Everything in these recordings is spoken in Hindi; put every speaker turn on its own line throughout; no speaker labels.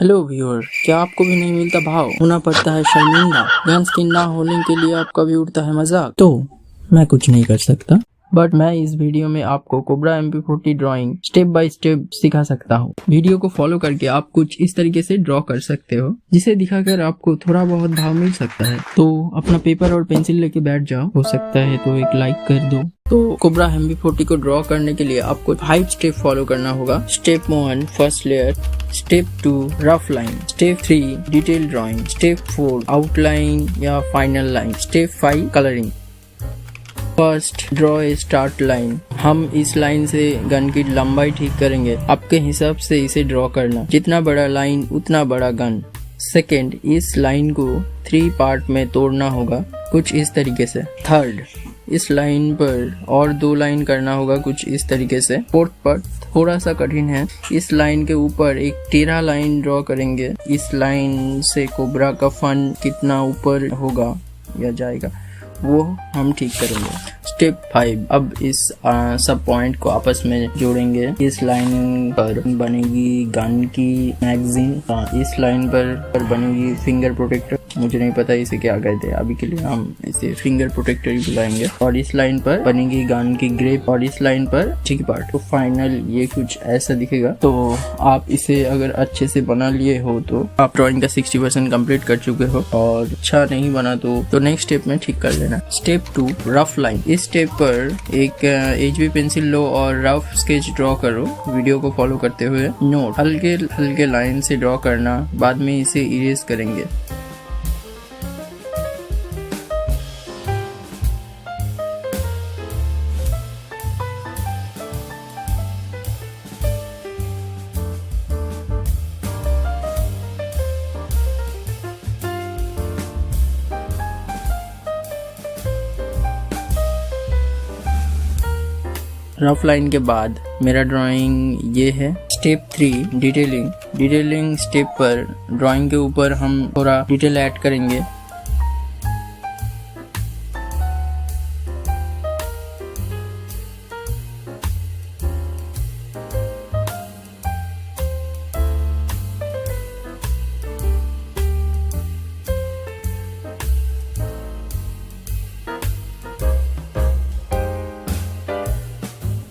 हेलो व्यूअर, क्या आपको भी नहीं मिलता भाव? होना पड़ता है शर्मिंदा। गन्स की ना होने के लिए आपका भी उड़ता है मजाक। तो मैं कुछ नहीं कर सकता, बट मैं इस वीडियो में आपको cobra MP40 drawing step by step सिखा सकता हूँ। वीडियो को फॉलो करके आप कुछ इस तरीके से ड्रॉ कर सकते हो, जिसे दिखाकर आपको थोड़ा बहुत भाव मिल सकता है। तो अपना पेपर और पेंसिल लेके बैठ जाओ, हो सकता है तो एक लाइक कर दो। तो कोबरा MP40 को ड्रॉ करने के लिए आपको 5 स्टेप फॉलो करना होगा। Step 1 first layer, step 2 rough line, step 3 detail drawing, step 4 outline या final line, step 5 colouring. First draw a start line. हम इस लाइन से गन की लंबाई ठीक करेंगे, आपके हिसाब से इसे ड्रॉ करना, जितना बड़ा लाइन उतना बड़ा गन। सेकेंड, इस लाइन को 3 पार्ट में तोड़ना होगा, कुछ इस तरीके से। थर्ड, इस लाइन पर और 2 लाइन करना होगा, कुछ इस तरीके से। फोर्थ पार्ट थोड़ा सा कठिन है, इस लाइन के ऊपर एक टेढ़ा लाइन ड्रॉ करेंगे। इस लाइन से कोबरा का फन कितना ऊपर होगा या जाएगा वो हम ठीक करेंगे। स्टेप 5, अब इस सब पॉइंट को आपस में जोड़ेंगे। इस लाइन पर बनेगी गन की मैगजीन, इस लाइन पर बनेगी फिंगर प्रोटेक्टर, मुझे नहीं पता इसे क्या कहते हैं, अभी के लिए हम इसे फिंगर प्रोटेक्टर ही बुलाएंगे। और इस लाइन पर बनेगी गन की ग्रिप, और इस लाइन पर ठीक पार्ट। तो फाइनल ये कुछ ऐसा दिखेगा। तो आप इसे अगर अच्छे से बना लिए हो तो आप ड्राइंग का 60% कंप्लीट कर चुके हो, और अच्छा नहीं बना तो नेक्स्ट स्टेप में ठीक कर लेना। Step 2 rough line. इस स्टेप पर एक HB पेंसिल लो और रफ स्केच ड्रॉ करो, वीडियो को फॉलो करते हुए। नोट, हल्के हल्के लाइन से ड्रॉ करना, बाद में इसे इरेज करेंगे। रफ लाइन के बाद मेरा ड्राइंग ये है। Step 3 detailing. डिटेलिंग स्टेप पर ड्राइंग के ऊपर हम थोड़ा डिटेल ऐड करेंगे।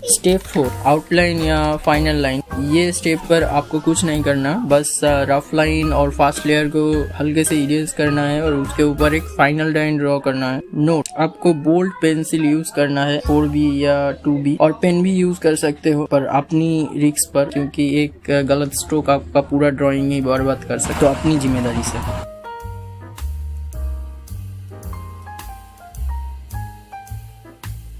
स्टेप 4 आउटलाइन या फाइनल लाइन। ये स्टेप पर आपको कुछ नहीं करना, बस रफ लाइन और फास्ट लेयर को हल्के से इरेज करना है और उसके ऊपर एक फाइनल लाइन ड्रॉ करना है। नोट, आपको बोल्ड पेंसिल यूज करना है, 4B या 2B, और पेन भी यूज कर सकते हो पर अपनी रिस्क पर, क्योंकि एक गलत स्ट्रोक आपका पूरा ड्राइंग ही बर्बाद कर सकते, तो अपनी जिम्मेदारी से।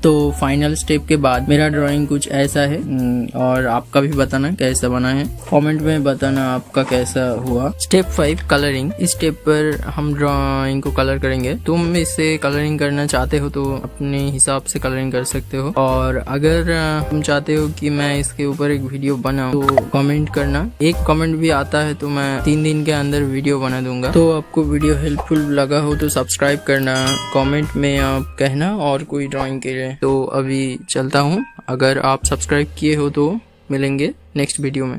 तो फाइनल स्टेप के बाद मेरा ड्राइंग कुछ ऐसा है, और आपका भी बताना कैसा बना है, कमेंट में बताना आपका कैसा हुआ। Step 5 colouring. इस स्टेप पर हम ड्राइंग को कलर करेंगे। तुम इसे कलरिंग करना चाहते हो तो अपने हिसाब से कलरिंग कर सकते हो, और अगर तुम चाहते हो कि मैं इसके ऊपर एक वीडियो बनाऊं तो कमेंट करना। एक कमेंट भी आता है तो मैं 3 दिन के अंदर वीडियो बना दूंगा। तो आपको वीडियो हेल्पफुल लगा हो तो सब्सक्राइब करना, कमेंट में आप कहना और कोई ड्राइंग के लिए। तो अभी चलता हूँ, अगर आप सब्सक्राइब किए हो तो मिलेंगे नेक्स्ट वीडियो में।